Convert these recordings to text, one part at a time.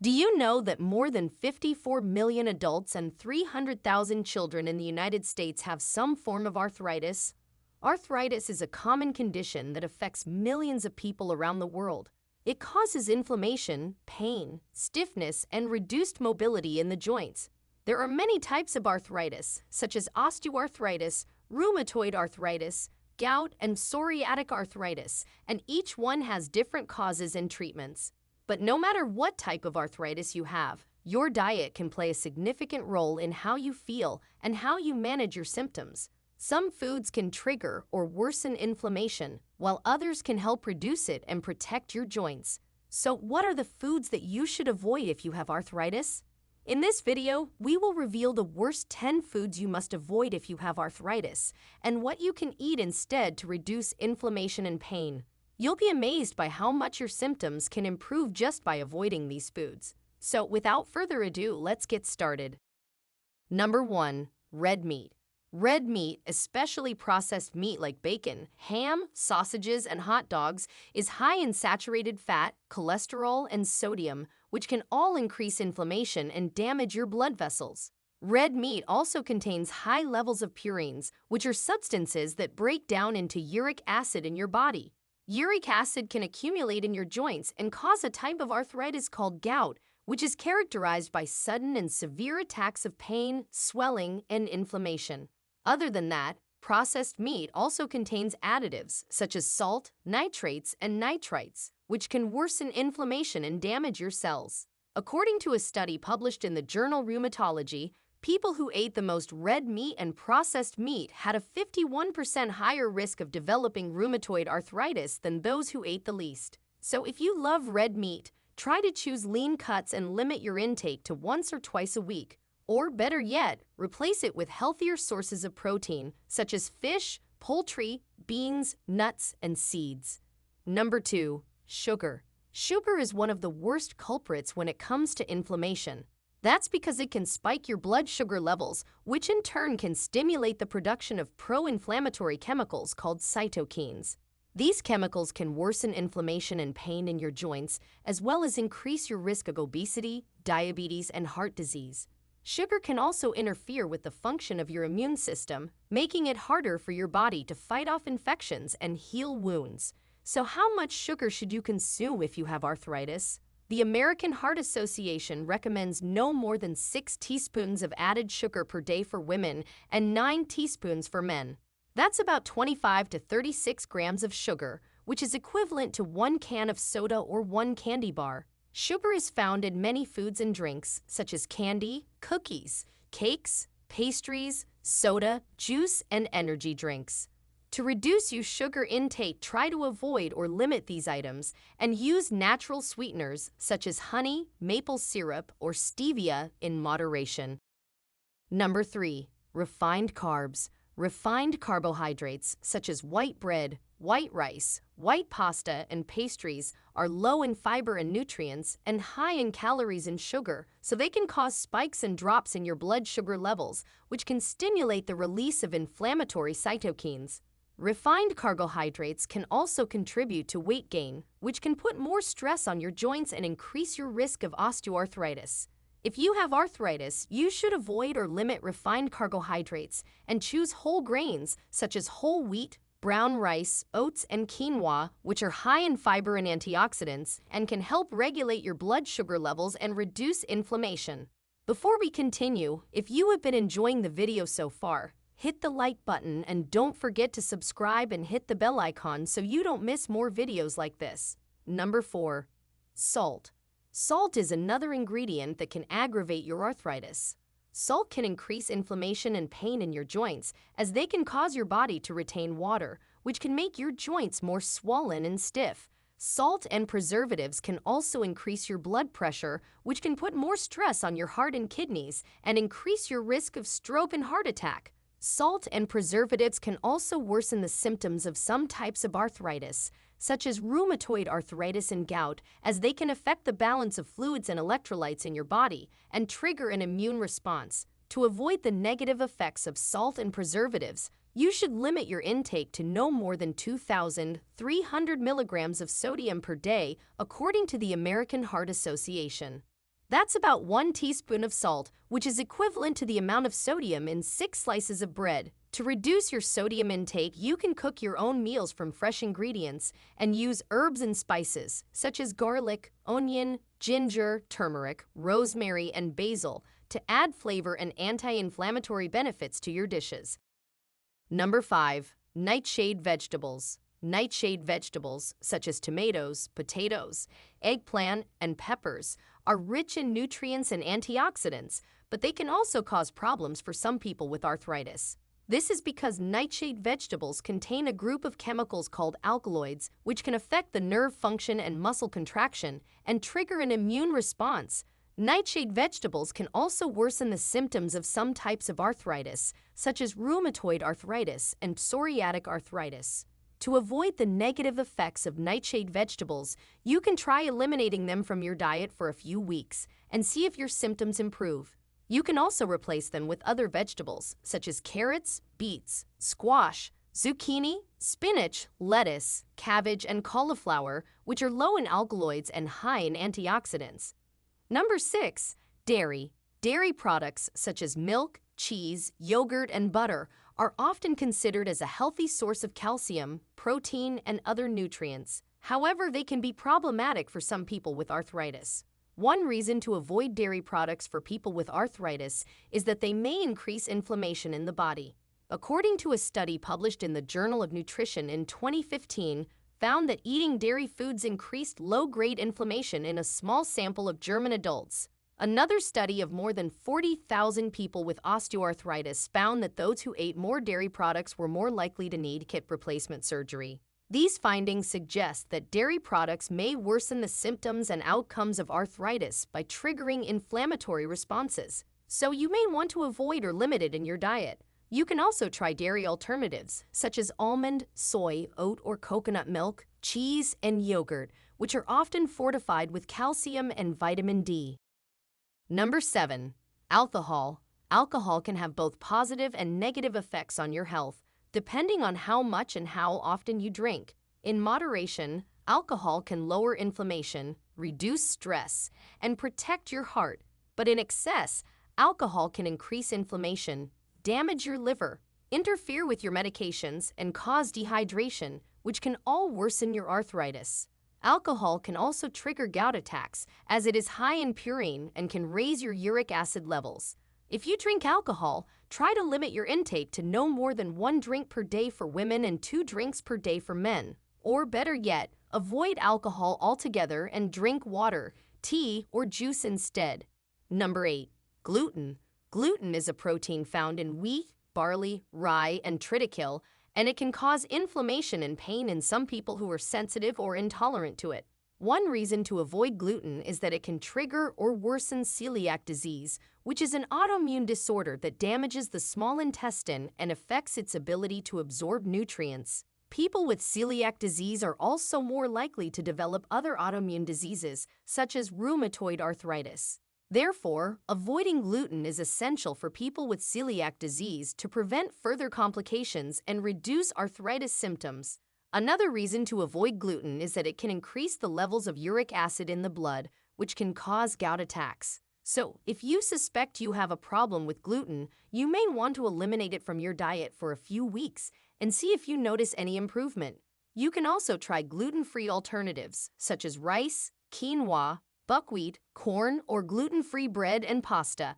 Do you know that more than 54 million adults and 300,000 children in the United States have some form of arthritis? Arthritis is a common condition that affects millions of people around the world. It causes inflammation, pain, stiffness, and reduced mobility in the joints. There are many types of arthritis, such as osteoarthritis, rheumatoid arthritis, gout, and psoriatic arthritis, and each one has different causes and treatments. But no matter what type of arthritis you have, your diet can play a significant role in how you feel and how you manage your symptoms. Some foods can trigger or worsen inflammation, while others can help reduce it and protect your joints. So, what are the foods that you should avoid if you have arthritis? In this video, we will reveal the worst 10 foods you must avoid if you have arthritis, and what you can eat instead to reduce inflammation and pain. You'll be amazed by how much your symptoms can improve just by avoiding these foods. So, without further ado, let's get started. Number 1. Red meat. Red meat, especially processed meat like bacon, ham, sausages, and hot dogs, is high in saturated fat, cholesterol, and sodium, which can all increase inflammation and damage your blood vessels. Red meat also contains high levels of purines, which are substances that break down into uric acid in your body. Uric acid can accumulate in your joints and cause a type of arthritis called gout, which is characterized by sudden and severe attacks of pain, swelling, and inflammation. Other than that, processed meat also contains additives such as salt, nitrates, and nitrites, which can worsen inflammation and damage your cells. According to a study published in the journal Rheumatology, people who ate the most red meat and processed meat had a 51% higher risk of developing rheumatoid arthritis than those who ate the least. So if you love red meat, try to choose lean cuts and limit your intake to once or twice a week. Or better yet, replace it with healthier sources of protein, such as fish, poultry, beans, nuts, and seeds. Number 2. Sugar. Sugar is one of the worst culprits when it comes to inflammation. That's because it can spike your blood sugar levels, which in turn can stimulate the production of pro-inflammatory chemicals called cytokines. These chemicals can worsen inflammation and pain in your joints, as well as increase your risk of obesity, diabetes, and heart disease. Sugar can also interfere with the function of your immune system, making it harder for your body to fight off infections and heal wounds. So how much sugar should you consume if you have arthritis? The American Heart Association recommends no more than 6 teaspoons of added sugar per day for women and 9 teaspoons for men. That's about 25 to 36 grams of sugar, which is equivalent to 1 can of soda or 1 candy bar. Sugar is found in many foods and drinks, such as candy, cookies, cakes, pastries, soda, juice, and energy drinks. To reduce your sugar intake, try to avoid or limit these items and use natural sweeteners such as honey, maple syrup, or stevia in moderation. Number 3. Refined carbs. Refined carbohydrates such as white bread, white rice, white pasta, and pastries are low in fiber and nutrients and high in calories and sugar, so they can cause spikes and drops in your blood sugar levels, which can stimulate the release of inflammatory cytokines. Refined carbohydrates can also contribute to weight gain, which can put more stress on your joints and increase your risk of osteoarthritis. If you have arthritis, you should avoid or limit refined carbohydrates and choose whole grains such as whole wheat, brown rice, oats, and quinoa, which are high in fiber and antioxidants and can help regulate your blood sugar levels and reduce inflammation. Before we continue, if you have been enjoying the video so far, hit the like button and don't forget to subscribe and hit the bell icon so you don't miss more videos like this. Number 4. Salt. Salt is another ingredient that can aggravate your arthritis. Salt can increase inflammation and pain in your joints as they can cause your body to retain water, which can make your joints more swollen and stiff. Salt and preservatives can also increase your blood pressure, which can put more stress on your heart and kidneys and increase your risk of stroke and heart attack. Salt and preservatives can also worsen the symptoms of some types of arthritis, such as rheumatoid arthritis and gout, as they can affect the balance of fluids and electrolytes in your body and trigger an immune response. To avoid the negative effects of salt and preservatives, you should limit your intake to no more than 2,300 milligrams of sodium per day, according to the American Heart Association. That's about 1 teaspoon of salt, which is equivalent to the amount of sodium in 6 slices of bread. To reduce your sodium intake, you can cook your own meals from fresh ingredients and use herbs and spices, such as garlic, onion, ginger, turmeric, rosemary, and basil, to add flavor and anti-inflammatory benefits to your dishes. Number 5. Nightshade vegetables. Nightshade vegetables, such as tomatoes, potatoes, eggplant, and peppers, are rich in nutrients and antioxidants, but they can also cause problems for some people with arthritis. This is because nightshade vegetables contain a group of chemicals called alkaloids, which can affect the nerve function and muscle contraction and trigger an immune response. Nightshade vegetables can also worsen the symptoms of some types of arthritis, such as rheumatoid arthritis and psoriatic arthritis. To avoid the negative effects of nightshade vegetables, you can try eliminating them from your diet for a few weeks and see if your symptoms improve. You can also replace them with other vegetables, such as carrots, beets, squash, zucchini, spinach, lettuce, cabbage, and cauliflower, which are low in alkaloids and high in antioxidants. Number 6. Dairy. Dairy products such as milk, cheese, yogurt, and butter are often considered as a healthy source of calcium, protein, and other nutrients. However, they can be problematic for some people with arthritis. One reason to avoid dairy products for people with arthritis is that they may increase inflammation in the body. According to a study published in the Journal of Nutrition in 2015, found that eating dairy foods increased low-grade inflammation in a small sample of German adults. Another study of more than 40,000 people with osteoarthritis found that those who ate more dairy products were more likely to need hip replacement surgery. These findings suggest that dairy products may worsen the symptoms and outcomes of arthritis by triggering inflammatory responses, so you may want to avoid or limit it in your diet. You can also try dairy alternatives, such as almond, soy, oat, or coconut milk, cheese, and yogurt, which are often fortified with calcium and vitamin D. Number 7. Alcohol. Alcohol can have both positive and negative effects on your health, depending on how much and how often you drink. In moderation, alcohol can lower inflammation, reduce stress, and protect your heart. But in excess, alcohol can increase inflammation, damage your liver, interfere with your medications, and cause dehydration, which can all worsen your arthritis. Alcohol can also trigger gout attacks, as it is high in purine and can raise your uric acid levels. If you drink alcohol, try to limit your intake to no more than 1 drink per day for women and 2 drinks per day for men. Or better yet, avoid alcohol altogether and drink water, tea, or juice instead. Number 8. Gluten. Gluten is a protein found in wheat, barley, rye, and triticale, and it can cause inflammation and pain in some people who are sensitive or intolerant to it. One reason to avoid gluten is that it can trigger or worsen celiac disease, which is an autoimmune disorder that damages the small intestine and affects its ability to absorb nutrients. People with celiac disease are also more likely to develop other autoimmune diseases, such as rheumatoid arthritis. Therefore, avoiding gluten is essential for people with celiac disease to prevent further complications and reduce arthritis symptoms. Another reason to avoid gluten is that it can increase the levels of uric acid in the blood, which can cause gout attacks. So, if you suspect you have a problem with gluten, you may want to eliminate it from your diet for a few weeks and see if you notice any improvement. You can also try gluten-free alternatives, such as rice, quinoa, buckwheat, corn, or gluten-free bread and pasta.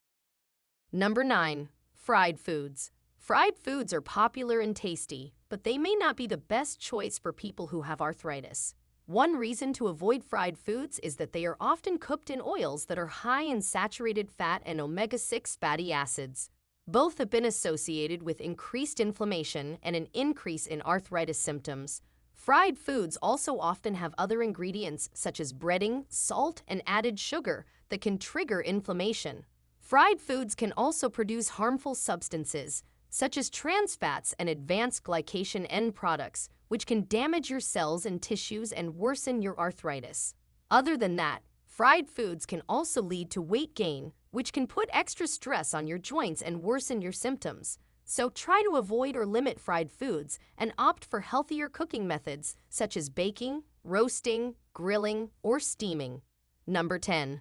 Number 9. Fried foods. Fried foods are popular and tasty, but they may not be the best choice for people who have arthritis. One reason to avoid fried foods is that they are often cooked in oils that are high in saturated fat and omega-6 fatty acids. Both have been associated with increased inflammation and an increase in arthritis symptoms. Fried foods also often have other ingredients such as breading, salt, and added sugar that can trigger inflammation. Fried foods can also produce harmful substances, such as trans fats and advanced glycation end products, which can damage your cells and tissues and worsen your arthritis. Other than that, fried foods can also lead to weight gain, which can put extra stress on your joints and worsen your symptoms. So try to avoid or limit fried foods and opt for healthier cooking methods such as baking, roasting, grilling, or steaming. Number 10.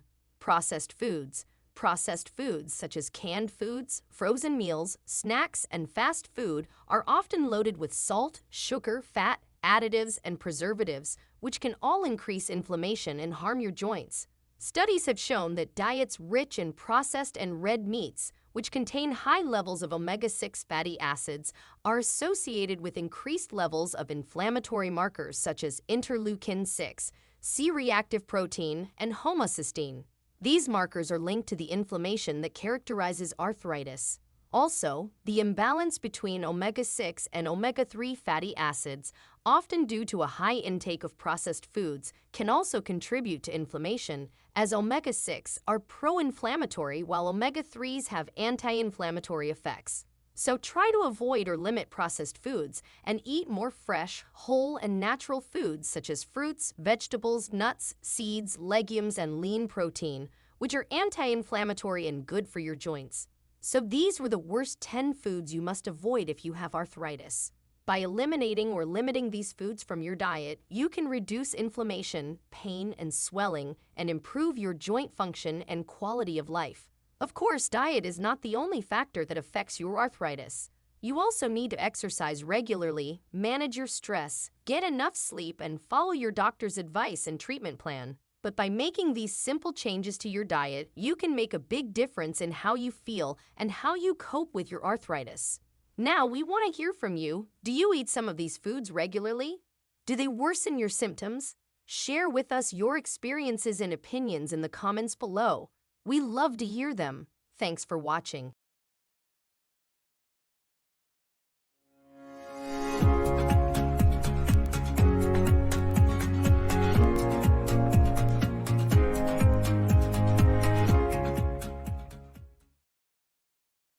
processed foods. Processed foods such as canned foods, frozen meals, snacks, and fast food are often loaded with salt, sugar, fat, additives, and preservatives, which can all increase inflammation and harm your joints. Studies have shown that diets rich in processed and red meats, which contain high levels of omega-6 fatty acids, are associated with increased levels of inflammatory markers such as interleukin-6, C-reactive protein, and homocysteine. These markers are linked to the inflammation that characterizes arthritis. Also, the imbalance between omega-6 and omega-3 fatty acids, often due to a high intake of processed foods, can also contribute to inflammation, as omega-6 are pro-inflammatory while omega-3s have anti-inflammatory effects. So try to avoid or limit processed foods and eat more fresh, whole, and natural foods such as fruits, vegetables, nuts, seeds, legumes, and lean protein, which are anti-inflammatory and good for your joints. So these were the worst 10 foods you must avoid if you have arthritis. By eliminating or limiting these foods from your diet, you can reduce inflammation, pain, and swelling, and improve your joint function and quality of life. Of course, diet is not the only factor that affects your arthritis. You also need to exercise regularly, manage your stress, get enough sleep, and follow your doctor's advice and treatment plan. But by making these simple changes to your diet, you can make a big difference in how you feel and how you cope with your arthritis. Now, we want to hear from you. Do you eat some of these foods regularly? Do they worsen your symptoms? Share with us your experiences and opinions in the comments below. We love to hear them. Thanks for watching.